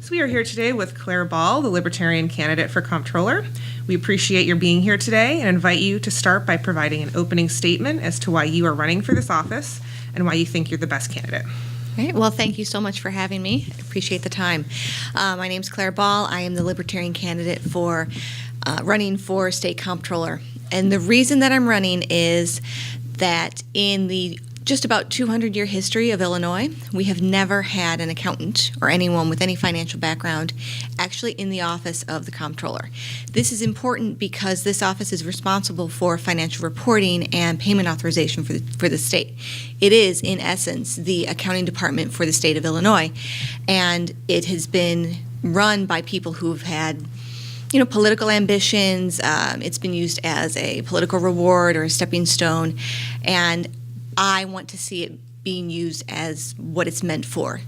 So we are here today with Claire Ball, the Libertarian candidate for Comptroller. We appreciate your being here today and invite you to start by providing an opening statement as to why you are running for this office and why you think you're the best candidate. Great. Well, thank you so much for having me. I appreciate the time. My name is Claire Ball. I am the Libertarian candidate for running for State Comptroller. And the reason that I'm running is that in the just about 200-year history of Illinois, we have never had an accountant or anyone with any financial background actually in the office of the Comptroller. This is important because this office is responsible for financial reporting and payment authorization for the state. It is, in essence, the accounting department for the state of Illinois, and it has been run by people who've had political ambitions. It's been used as a political reward or a stepping stone, and I want to see it being used as what it's meant for,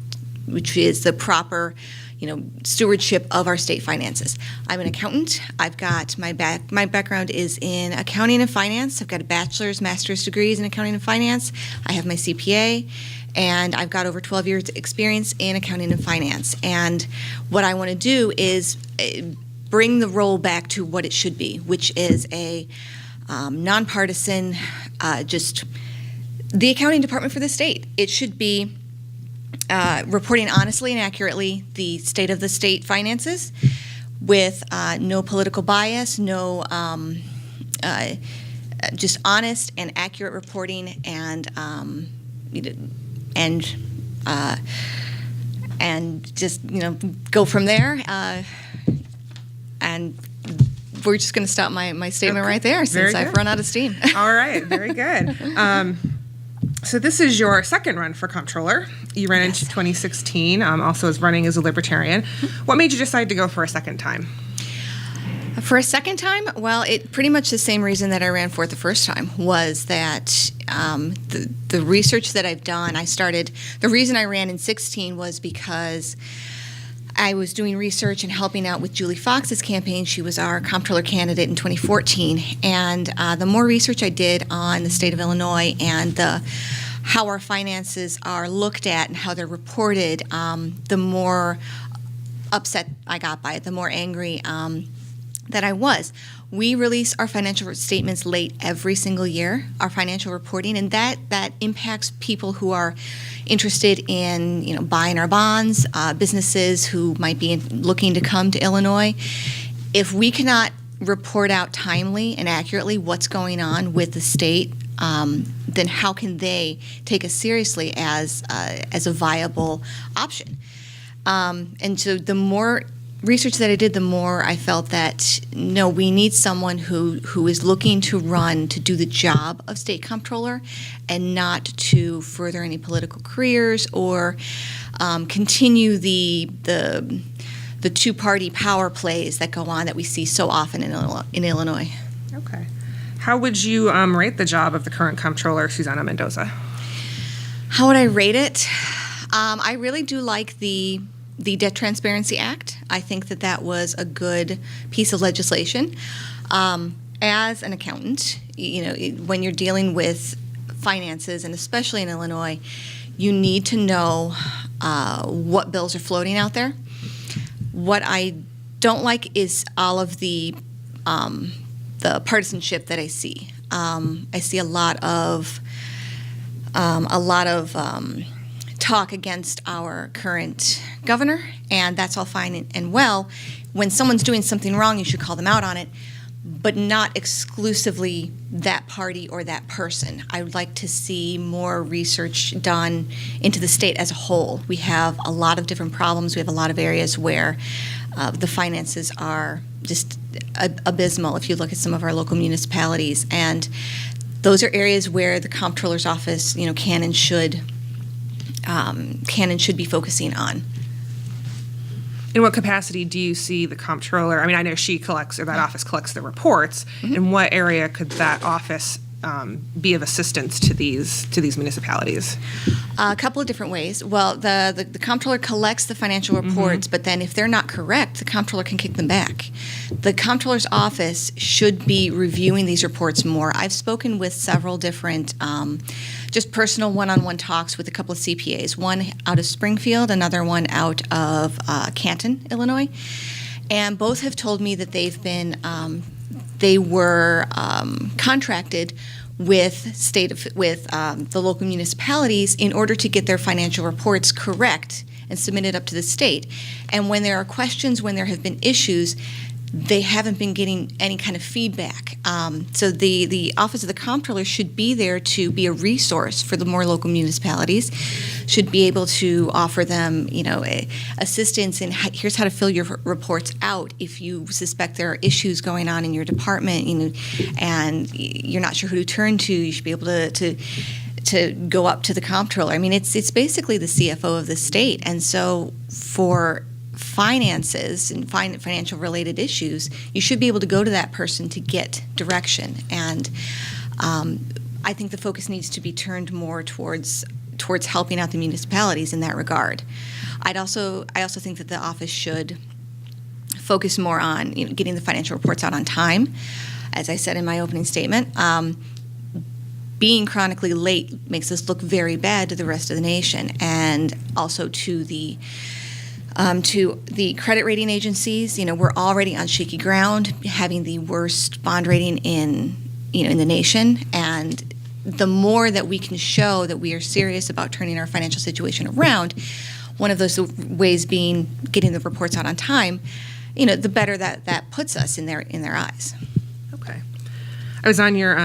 which is the proper, stewardship of our state finances. I'm an accountant. I've got my background is in accounting and finance. I've got a bachelor's, master's degrees in accounting and finance. I have my CPA, and I've got over 12 years experience in accounting and finance. And what I want to do is bring the role back to what it should be, which is a nonpartisan, just the accounting department for the state. It should be reporting honestly and accurately the state of the state finances with no political bias, no just honest and accurate reporting, and just go from there. And we're just going to stop my statement right there since I've run out of steam. All right, very good. So this is your second run for Comptroller. You ran into 2016, also as running as a Libertarian. What made you decide to go for a second time? For a second time? Well, it pretty much the same reason that I ran for it the first time was that the research that I've done, the reason I ran in 16 was because I was doing research and helping out with Julie Fox's campaign. She was our Comptroller candidate in 2014. And the more research I did on the state of Illinois and how our finances are looked at and how they're reported, the more upset I got by it, the more angry that I was. We release our financial statements late every single year, our financial reporting, and that impacts people who are interested in buying our bonds, businesses who might be looking to come to Illinois. If we cannot report out timely and accurately what's going on with the state, then how can they take us seriously as a viable option? And so the more research that I did, the more I felt that, no, we need someone who is looking to run to do the job of state comptroller and not to further any political careers or continue the two-party power plays that go on that we see so often in Illinois. Okay. How would you rate the job of the current comptroller, Susana Mendoza? How would I rate it? I really do like the Debt Transparency Act. I think that was a good piece of legislation. As an accountant, when you're dealing with finances, and especially in Illinois, you need to know what bills are floating out there. What I don't like is all of the partisanship that I see. I see a lot of talk against our current governor, and that's all fine and well. When someone's doing something wrong, you should call them out on it, but not exclusively that party or that person. I would like to see more research done into the state as a whole. We have a lot of different problems. We have a lot of areas where the finances are just abysmal if you look at some of our local municipalities, and those are areas where the Comptroller's office can and should be focusing on. In what capacity do you see the comptroller? I mean, I know she collects, or that office collects the reports. Mm-hmm. In what area could that office be of assistance to these municipalities? A couple of different ways. Well, the comptroller collects the financial reports, but then if they're not correct, the comptroller can kick them back. The comptroller's office should be reviewing these reports more. I've spoken with several different just personal one-on-one talks with a couple of CPAs, one out of Springfield, another one out of Canton, Illinois, and both have told me that they were contracted with the local municipalities in order to get their financial reports correct and submitted up to the state. And when there are questions, when there have been issues, they haven't been getting any kind of feedback. So the Office of the Comptroller should be there to be a resource for the more local municipalities, should be able to offer them, assistance in here's how to fill your reports out if you suspect there are issues going on in your department, and you're not sure who to turn to. You should be able to go up to the comptroller. I mean, it's basically the CFO of the state, and so for finances and financial related issues, you should be able to go to that person to get direction. And I think the focus needs to be turned more towards helping out the municipalities in that regard. I also think that the office should focus more on getting the financial reports out on time. As I said in my opening statement, being chronically late makes us look very bad to the rest of the nation, and also to the credit rating agencies. We're already on shaky ground, having the worst bond rating in the nation, and the more that we can show that we are serious about turning our financial situation around, one of those ways being getting the reports out on time, the better that puts us in their eyes. Okay. I was on your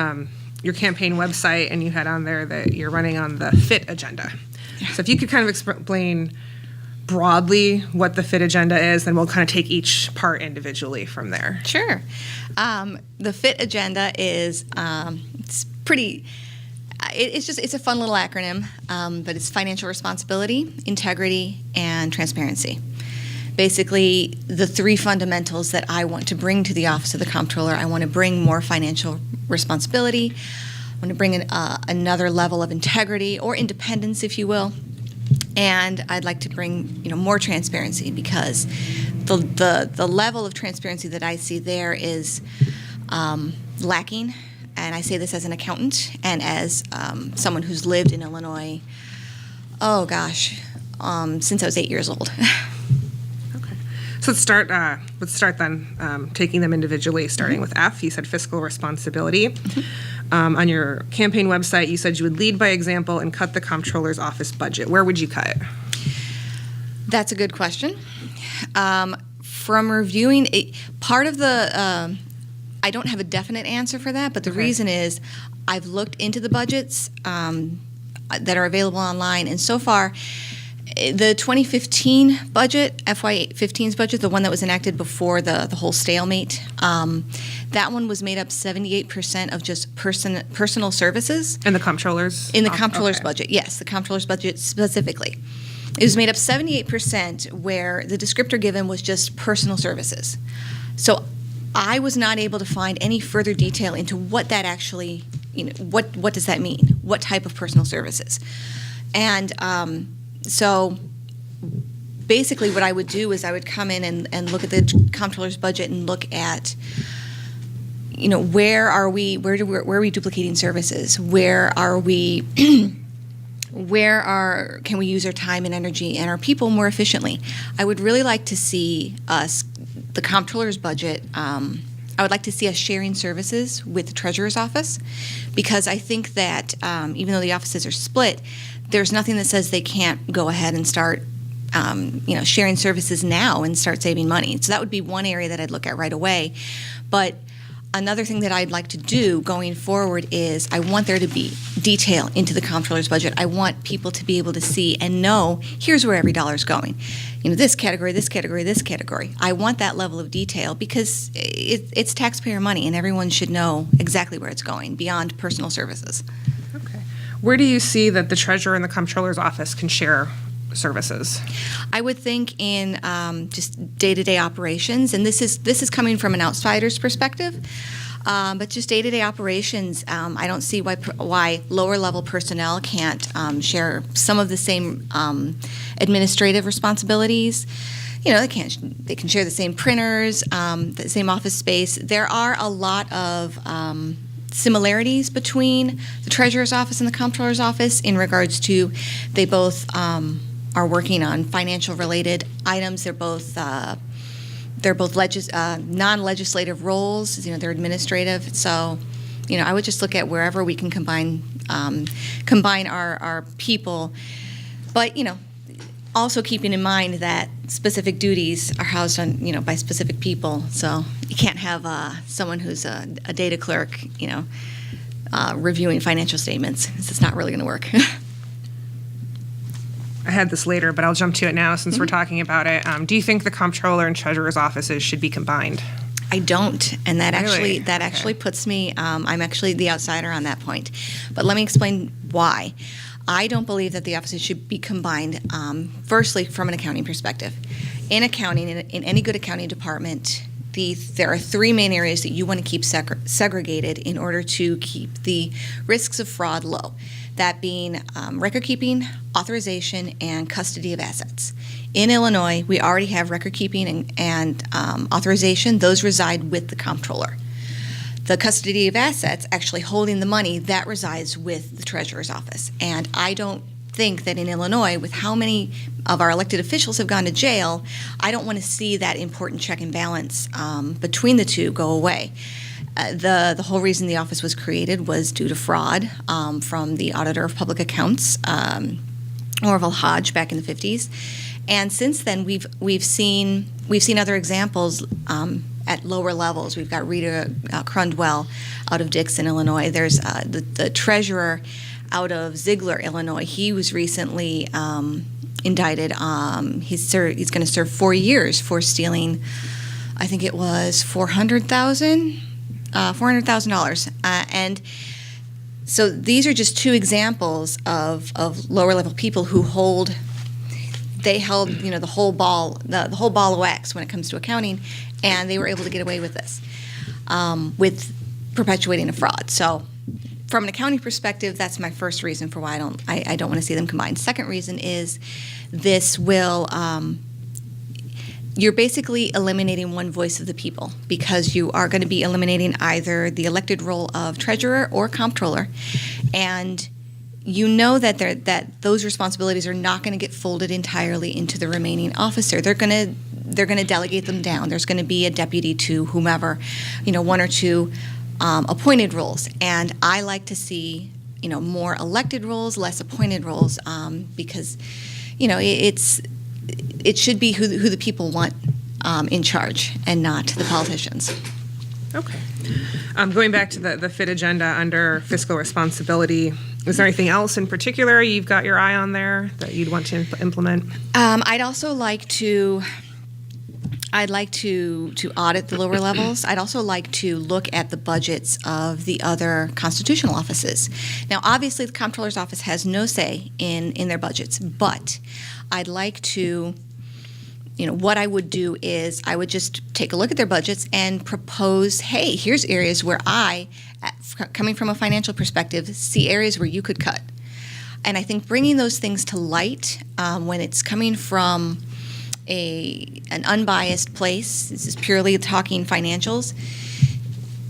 campaign website, and you had on there that you're running on the FIT agenda. Yeah. So if you could kind of explain broadly what the FIT agenda is, then we'll kind of take each part individually from there. Sure. The FIT agenda is it's pretty. It's a fun little acronym, but it's financial responsibility, integrity, and transparency. Basically, the three fundamentals that I want to bring to the Office of the Comptroller. I want to bring more financial responsibility. I want to bring another level of integrity or independence, if you will. And I'd like to bring more transparency, because the level of transparency that I see there is lacking. And I say this as an accountant and as someone who's lived in Illinois, since I was 8 years old. Okay. So let's start then, taking them individually, starting with F. You said fiscal responsibility. Mm-hmm. On your campaign website, you said you would lead by example and cut the comptroller's office budget. Where would you cut it? That's a good question. From reviewing part of the, I don't have a definite answer for that, but the reason is I've looked into the budgets that are available online, and so far, the 2015 budget, FY15's budget, the one that was enacted before the whole stalemate, that one was made up 78% of just personal services. In the comptroller's? In the comptroller's budget, yes, the comptroller's budget specifically. It was made up 78% where the descriptor given was just personal services. So I was not able to find any further detail into what that actually, what does that mean? What type of personal services? And so basically what I would do is I would come in and look at the comptroller's budget and look at, where are we duplicating services? Where are we, can we use our time and energy and our people more efficiently? I would really like to see us, the comptroller's budget, I would like to see us sharing services with the treasurer's office, because I think that even though the offices are split, there's nothing that says they can't go ahead and start sharing services now and start saving money. So that would be one area that I'd look at right away. But another thing that I'd like to do going forward is I want there to be detail into the comptroller's budget. I want people to be able to see and know, here's where every dollar is going. This category, this category, this category. I want that level of detail because it's taxpayer money and everyone should know exactly where it's going beyond personal services. Okay. Where do you see that the treasurer and the comptroller's office can share services? I would think in just day-to-day operations, and this is coming from an outsider's perspective. But just day-to-day operations, I don't see why lower-level personnel can't share some of the same administrative responsibilities. You know, they can share the same printers, the same office space. There are a lot of similarities between the treasurer's office and the comptroller's office in regards to they both are working on financial-related items. They're both non-legislative roles. You know, they're administrative. So, you know, I would just look at wherever we can combine our people. But, you know, also keeping in mind that specific duties are housed on, you know, by specific people. So you can't have someone who's a data clerk, you know, reviewing financial statements. It's not really going to work. I had this later, but I'll jump to it now since we're talking about it. Do you think the comptroller and treasurer's offices should be combined? I don't, and that Really? actually puts me. I'm actually the outsider on that point, but let me explain why. I don't believe that the offices should be combined. Firstly, from an accounting perspective, in accounting, in any good accounting department, there are three main areas that you want to keep segregated in order to keep the risks of fraud low. That being record keeping, authorization, and custody of assets. In Illinois, we already have record keeping and authorization. Those reside with the comptroller. The custody of assets, actually holding the money, that resides with the treasurer's office. And I don't think that in Illinois, with how many of our elected officials have gone to jail, I don't want to see that important check and balance between the two go away. The whole reason the office was created was due to fraud from the Auditor of Public Accounts, Orville Hodge, back in the 50s. And since then, we've seen other examples at lower levels. We've got Rita Crundwell out of Dixon, Illinois. There's the treasurer out of Ziegler, Illinois. He was recently indicted. He's going to serve 4 years for stealing, I think it was $400,000. And so these are just two examples of lower level people who held, you know, the whole ball of wax when it comes to accounting, and they were able to get away with this, with perpetuating a fraud. So from an accounting perspective, that's my first reason for why I don't want to see them combined. Second reason is this will you're basically eliminating one voice of the people, because you are going to be eliminating either the elected role of treasurer or comptroller, and you know that those responsibilities are not going to get folded entirely into the remaining officer. They're going to delegate them down. There's going to be a deputy to whomever, you know, one or two appointed roles, and I like to see, you know, more elected roles, less appointed roles, because, you know, it should be who the people want in charge and not the politicians. Okay. Going back to the FIT agenda under fiscal responsibility, is there anything else in particular you've got your eye on there that you'd want to implement? I'd also like to audit the lower levels. I'd also like to look at the budgets of the other constitutional offices. Now, obviously, the comptroller's office has no say in their budgets, but I'd like to, you know, what I would do is I would just take a look at their budgets and propose, hey, here's areas where coming from a financial perspective, see areas where you could cut. And I think bringing those things to light when it's coming from an unbiased place, this is purely talking financials,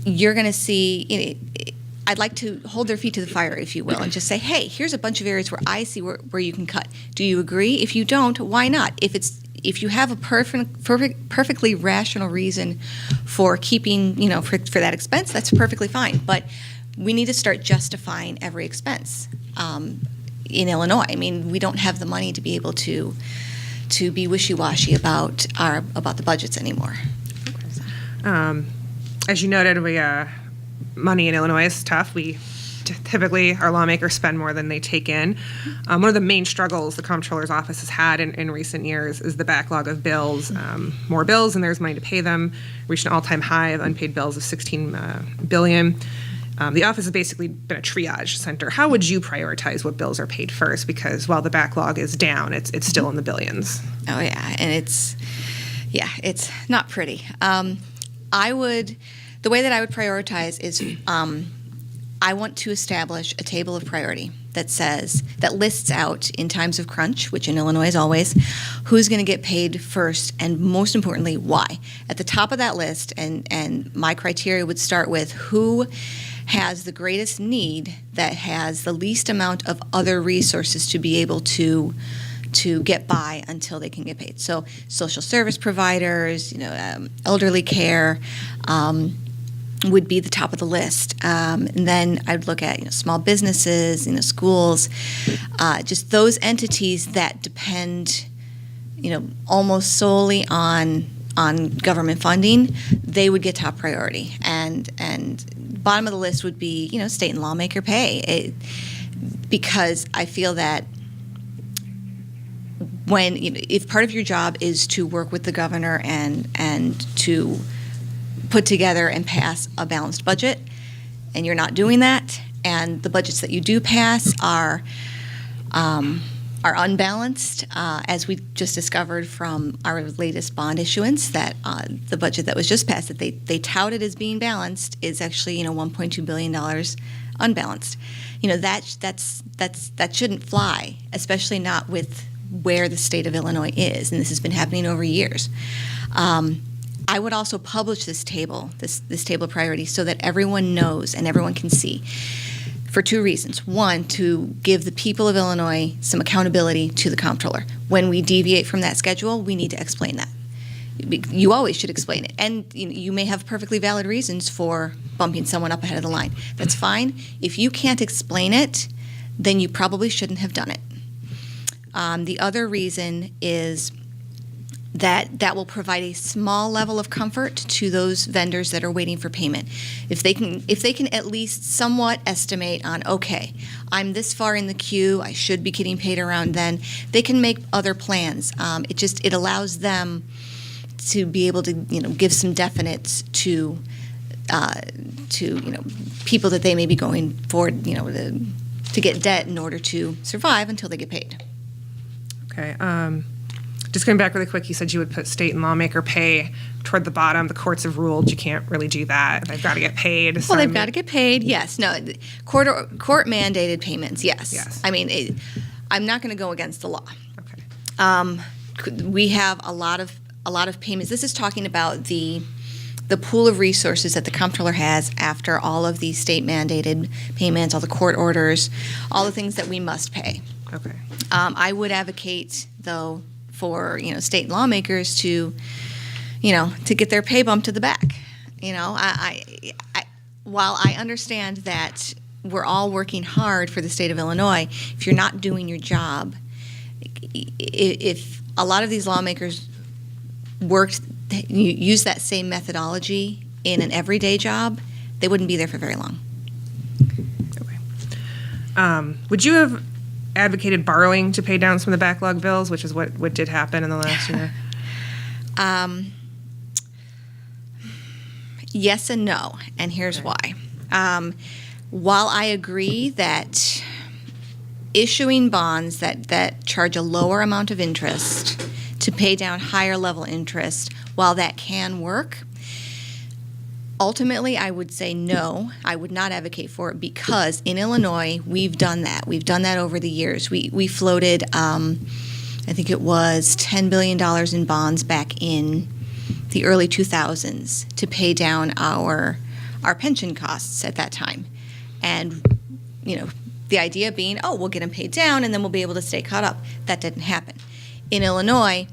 you're going to see, I'd like to hold their feet to the fire, if you will, and just say, hey, here's a bunch of areas where I see where you can cut. Do you agree? If you don't, why not? If you have a perfectly rational reason for keeping, you know, for that expense, that's perfectly fine. But we need to start justifying every expense in Illinois. I mean, we don't have the money to be able to be wishy-washy about the budgets anymore. As you noted, money in Illinois is tough. Typically, our lawmakers spend more than they take in. One of the main struggles the comptroller's office has had in recent years is the backlog of bills. More bills, and there's money to pay them. Reached an all-time high of unpaid bills of $16 billion. The office has basically been a triage center. How would you prioritize what bills are paid first? Because while the backlog is down, it's still in the billions. Oh yeah, and it's not pretty. The way that I would prioritize is I want to establish a table of priority that lists out in times of crunch, which in Illinois is always, who's going to get paid first, and most importantly, why. At the top of that list, and my criteria would start with who has the greatest need, that has the least amount of other resources to be able to get by until they can get paid. So social service providers, elderly care, would be the top of the list. And then I'd look at small businesses, schools, just those entities that depend almost solely on government funding. They would get top priority. And bottom of the list would be state and lawmaker pay, because I feel that if part of your job is to work with the governor and to put together and pass a balanced budget, and you're not doing that, and the budgets that you do pass are unbalanced, as we just discovered from our latest bond issuance, that the budget that was just passed, that they touted as being balanced, is actually $1.2 billion unbalanced. That shouldn't fly, especially not with where the state of Illinois is, and this has been happening over years. I would also publish this table of priorities, so that everyone knows and everyone can see, for two reasons. One, to give the people of Illinois some accountability to the Comptroller. When we deviate from that schedule, we need to explain that. You always should explain it. And you may have perfectly valid reasons for bumping someone up ahead of the line. That's fine. If you can't explain it, then you probably shouldn't have done it. The other reason is that will provide a small level of comfort to those vendors that are waiting for payment. If they can at least somewhat estimate on, okay, I'm this far in the queue, I should be getting paid around then, they can make other plans. It allows them to be able to give some definites to people that they may be going forward to get debt in order to survive until they get paid. Okay. Just going back really quick, you said you would put state and lawmaker pay toward the bottom. The courts have ruled you can't really do that. They've got to get paid. Well, they've got to get paid, yes. No, court mandated payments, yes. Yes. I mean, I'm not going to go against the law. Okay. We have a lot of payments. This is talking about the pool of resources that the Comptroller has after all of these state mandated payments, all the court orders, all the things that we must pay. Okay. I would advocate, though, for state lawmakers to get their pay bumped to the back. While I understand that we're all working hard for the state of Illinois, if you're not doing your job, if a lot of these lawmakers use that same methodology in an everyday job, they wouldn't be there for very long. Okay. Would you have advocated borrowing to pay down some of the backlog bills, which is what did happen in the last year? Yes and no, and here's why. While I agree that issuing bonds that charge a lower amount of interest to pay down higher level interest, while that can work, ultimately, I would say no. I would not advocate for it, because in Illinois, we've done that. We've done that over the years. We floated, I think it was $10 billion in bonds back in the early 2000s to pay down our pension costs at that time. And, the idea being, we'll get them paid down and then we'll be able to stay caught up. That didn't happen. In Illinois,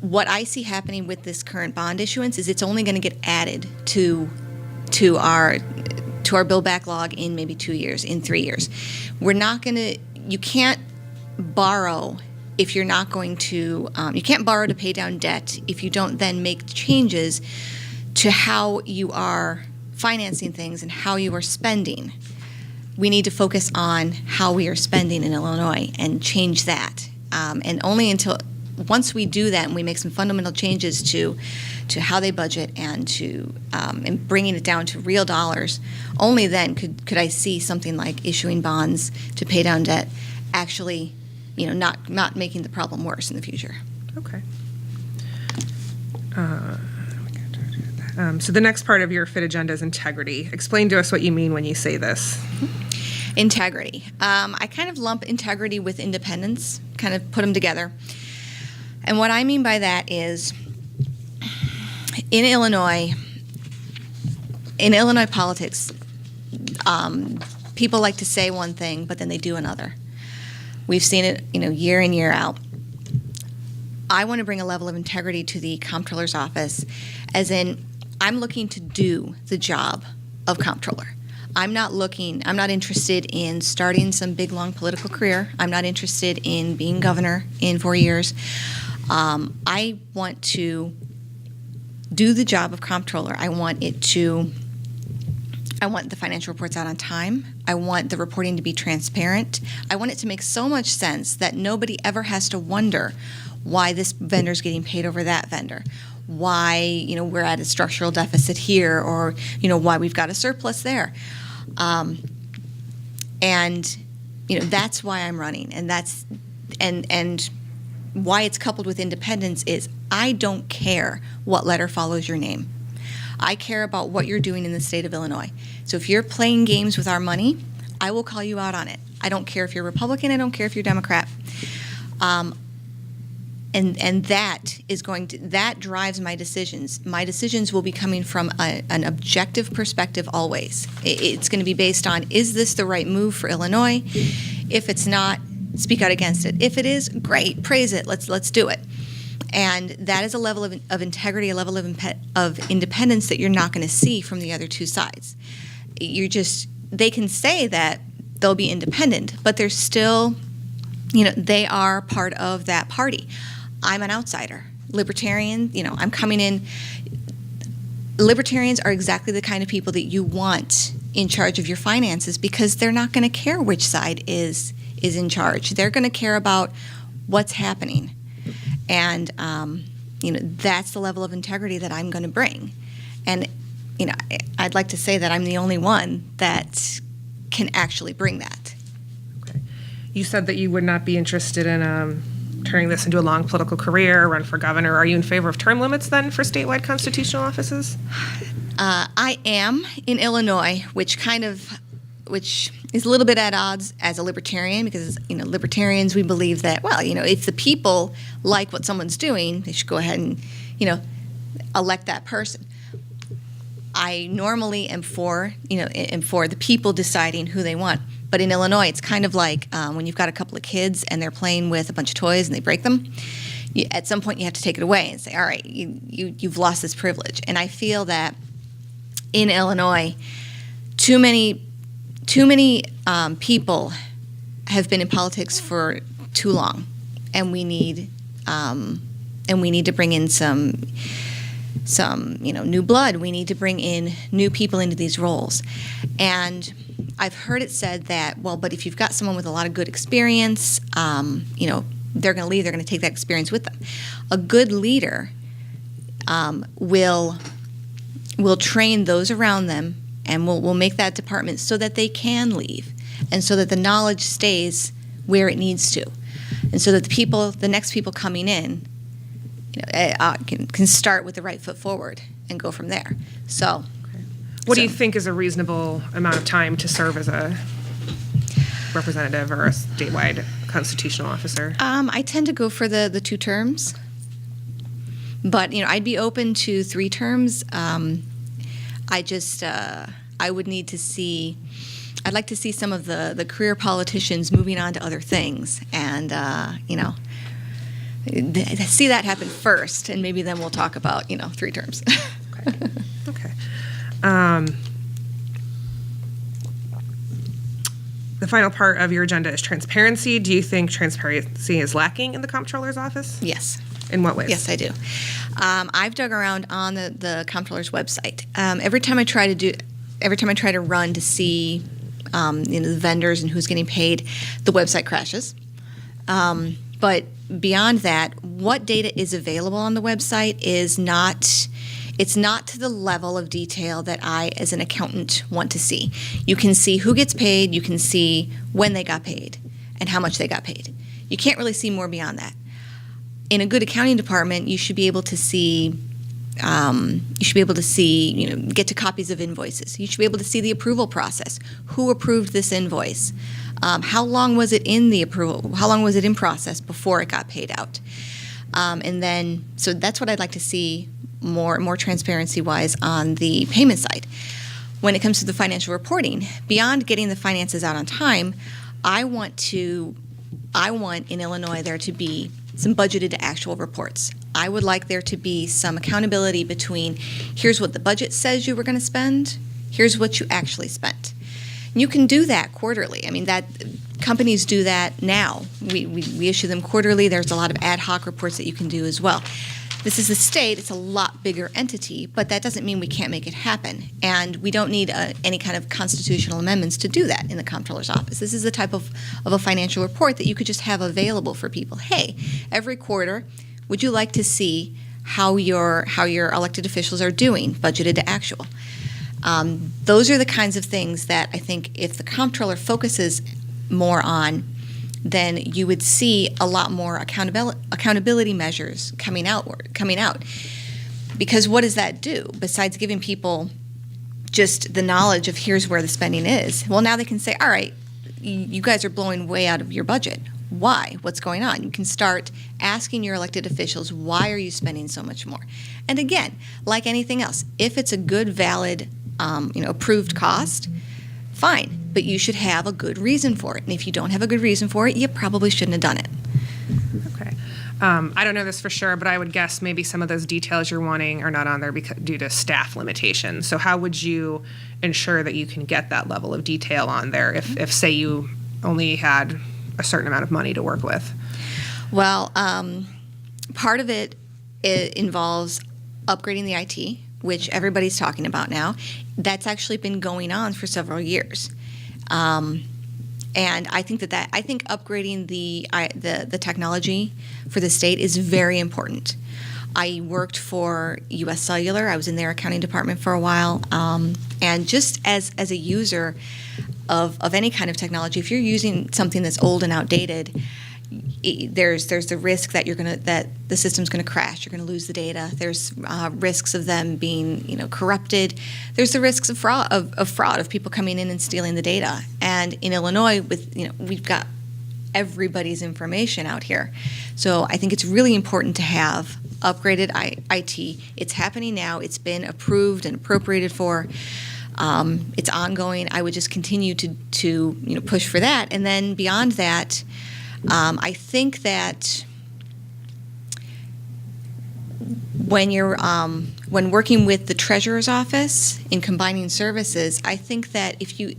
what I see happening with this current bond issuance is it's only going to get added to our bill backlog in maybe 2 years, in 3 years. You can't borrow if you're not going to, you can't borrow to pay down debt if you don't then make changes to how you are financing things and how you are spending. We need to focus on how we are spending in Illinois and change that. And only once we do that and we make some fundamental changes to how they budget and to and bringing it down to real dollars, only then could I see something like issuing bonds to pay down debt actually, not making the problem worse in the future. Okay. So the next part of your FIT agenda is integrity. Explain to us what you mean when you say this. Integrity. I kind of lump integrity with independence, kind of put them together. And what I mean by that is, in Illinois politics, people like to say one thing, but then they do another. We've seen it, year in, year out. I want to bring a level of integrity to the Comptroller's office, as in, I'm looking to do the job of Comptroller. I'm not interested in starting some big, long political career. I'm not interested in being governor in 4 years. I want to do the job of Comptroller. I want the financial reports out on time. I want the reporting to be transparent. I want it to make so much sense that nobody ever has to wonder why this vendor's getting paid over that vendor, why we're at a structural deficit here, or why we've got a surplus there. And that's why I'm running, and that's and why it's coupled with independence is I don't care what letter follows your name. I care about what you're doing in the state of Illinois. So if you're playing games with our money, I will call you out on it. I don't care if you're Republican. I don't care if you're Democrat. And that drives my decisions. My decisions will be coming from an objective perspective always. It's going to be based on, is this the right move for Illinois? If it's not, speak out against it. If it is, great, praise it. Let's do it. And that is a level of integrity, a level of independence that you're not going to see from the other two sides. They can say that they'll be independent, but they're still, they are part of that party. I'm an outsider. Libertarian, I'm coming in. Libertarians are exactly the kind of people that you want in charge of your finances, because they're not going to care which side is in charge. They're going to care about what's happening. And, that's the level of integrity that I'm going to bring. And, I'd like to say that I'm the only one that can actually bring that. Okay. You said that you would not be interested in turning this into a long political career, run for governor. Are you in favor of term limits then for statewide constitutional offices? I am in Illinois, which is a little bit at odds as a libertarian, because libertarians, we believe that, if the people like what someone's doing, they should go ahead and elect that person. I normally am for the people deciding who they want. But in Illinois, it's kind of like when you've got a couple of kids and they're playing with a bunch of toys and they break them. At some point, you have to take it away and say, all right, you've lost this privilege. And I feel that in Illinois, too many people have been in politics for too long, and we need to bring in some new blood. We need to bring in new people into these roles. And I've heard it said that, but if you've got someone with a lot of good experience, they're going to leave. They're going to take that experience with them. A good leader will train those around them, and will make that department so that they can leave, and so that the knowledge stays where it needs to, and so that the next people coming in, can start with the right foot forward and go from there. So, what do you think is a reasonable amount of time to serve as a representative or a statewide constitutional officer? I tend to go for the 2 terms, but I'd be open to 3 terms. I would need to see. I'd like to see some of the career politicians moving on to other things, and see that happen first, and maybe then we'll talk about 3 terms. Okay. The final part of your agenda is transparency. Do you think transparency is lacking in the Comptroller's office? Yes. In what ways? Yes, I do. I've dug around on the Comptroller's website. Every time I try to run to see the vendors and who's getting paid, the website crashes. But beyond that, what data is available on the website is not. It's not to the level of detail that I, as an accountant, want to see. You can see who gets paid, you can see when they got paid, and how much they got paid. You can't really see more beyond that. In a good accounting department, you should be able to see You should be able to see, get to copies of invoices. You should be able to see the approval process. Who approved this invoice? How long was it in the approval? How long was it in process before it got paid out? And then, so that's what I'd like to see more transparency-wise on the payment side. When it comes to the financial reporting, beyond getting the finances out on time, I want in Illinois there to be some budgeted to actual reports. I would like there to be some accountability between here's what the budget says you were going to spend, here's what you actually spent. And you can do that quarterly. I mean, that companies do that now. We issue them quarterly. There's a lot of ad hoc reports that you can do as well. This is a state. It's a lot bigger entity, but that doesn't mean we can't make it happen. And we don't need any kind of constitutional amendments to do that in the Comptroller's office. This is the type of a financial report that you could just have available for people. Hey, every quarter, would you like to see how your elected officials are doing, budgeted to actual? Those are the kinds of things that I think if the Comptroller focuses more on, then you would see a lot more accountability measures coming out. Because what does that do? Besides giving people just the knowledge of here's where the spending is, well, now they can say, all right, you guys are blowing way out of your budget. Why? What's going on? You can start asking your elected officials, why are you spending so much more? And again, like anything else, if it's a good, valid, approved cost, fine, but you should have a good reason for it. And if you don't have a good reason for it, you probably shouldn't have done it. Okay. I don't know this for sure, but I would guess maybe some of those details you're wanting are not on there due to staff limitations. So how would you ensure that you can get that level of detail on there if say, you only had a certain amount of money to work with? Well, part of it involves upgrading the IT, which everybody's talking about now. That's actually been going on for several years. And I think I think upgrading the technology for the state is very important. I worked for U.S. Cellular. I was in their accounting department for a while. And just as a user of any kind of technology, if you're using something that's old and outdated, there's the risk that that the system's going to crash. You're going to lose the data. There's risks of them being corrupted. There's the risks of fraud of people coming in and stealing the data. And in Illinois, we've got everybody's information out here. So I think it's really important to have upgraded IT. It's happening now. It's been approved and appropriated for. It's ongoing. I would just continue to push for that. And then beyond that, I think that when working with the treasurer's office in combining services, I think that if you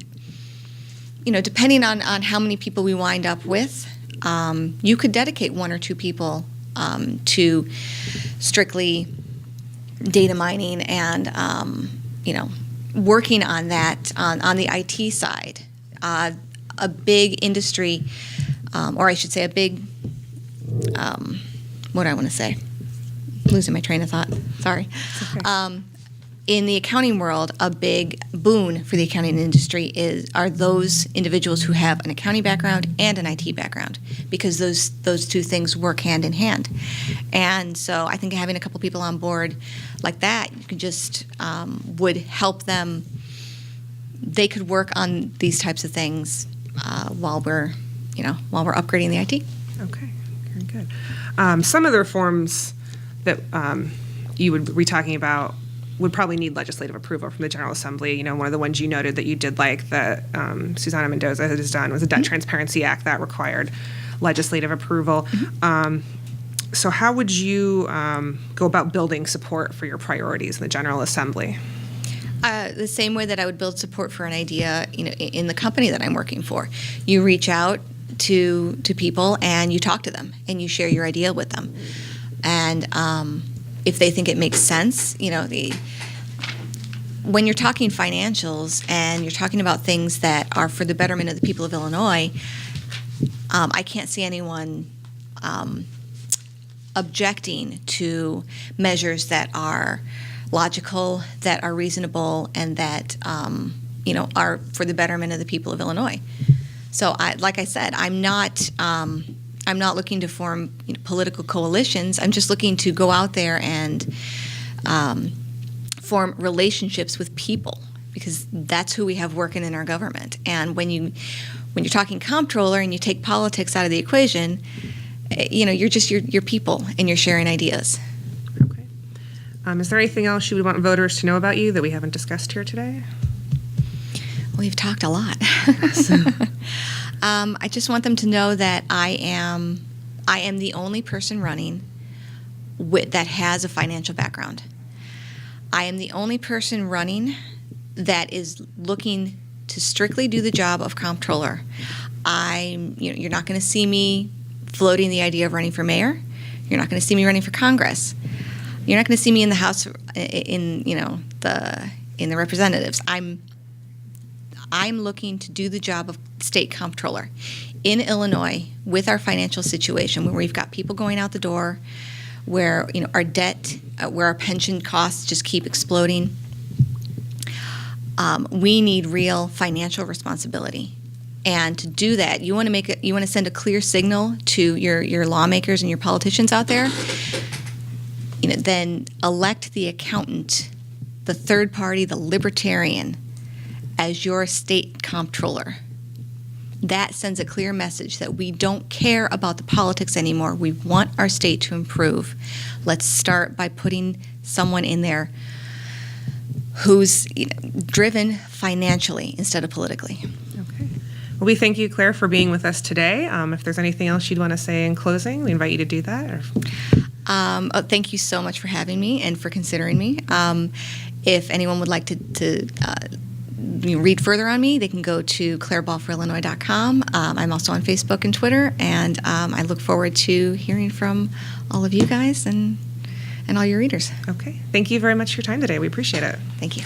depending on how many people we wind up with, you could dedicate one or two people to strictly data mining and working on that on the IT side. A big industry. Or I should say a big, what do I want to say? Losing my train of thought. Sorry. Okay. In the accounting world, a big boon for the accounting industry are those individuals who have an accounting background and an IT background, because those two things work hand in hand. And so I think having a couple people on board like that, you could just would help them. They could work on these types of things while we're upgrading the IT. Okay, very good. Some of the reforms that you would be talking about would probably need legislative approval from the General Assembly. One of the ones you noted that you did like that Susana Mendoza has done was the Debt Transparency Act that required legislative approval. So how would you go about building support for your priorities in the General Assembly? The same way that I would build support for an idea, in the company that I'm working for. You reach out to people and you talk to them and you share your idea with them. And if they think it makes sense, when you're talking financials and you're talking about things that are for the betterment of the people of Illinois, I can't see anyone objecting to measures that are logical, that are reasonable, and that are for the betterment of the people of Illinois. So, like I said, I'm not looking to form political coalitions. I'm just looking to go out there and form relationships with people, because that's who we have working in our government. And when you're talking comptroller and you take politics out of the equation, you're just your people and you're sharing ideas. Okay. Is there anything else you would want voters to know about you that we haven't discussed here today? We've talked a lot. I just want them to know that I am the only person running that has a financial background. I am the only person running that is looking to strictly do the job of comptroller. You're not going to see me floating the idea of running for mayor. You're not going to see me running for Congress. You're not going to see me in the House, in the representatives. I'm looking to do the job of state comptroller in Illinois with our financial situation, where we've got people going out the door, where our debt, where our pension costs just keep exploding. We need real financial responsibility, and to do that, you want to send a clear signal to your lawmakers and your politicians out there. Then elect the accountant, the third party, the libertarian, as your state comptroller. That sends a clear message that we don't care about the politics anymore. We want our state to improve. Let's start by putting someone in there who's driven financially instead of politically. Okay. Well, we thank you, Claire, for being with us today. If there's anything else you'd want to say in closing, we invite you to do that. Thank you so much for having me and for considering me. If anyone would like to read further on me, they can go to claireballforillinois.com. I'm also on Facebook and Twitter, and I look forward to hearing from all of you guys and all your readers. Okay. Thank you very much for your time today. We appreciate it. Thank you.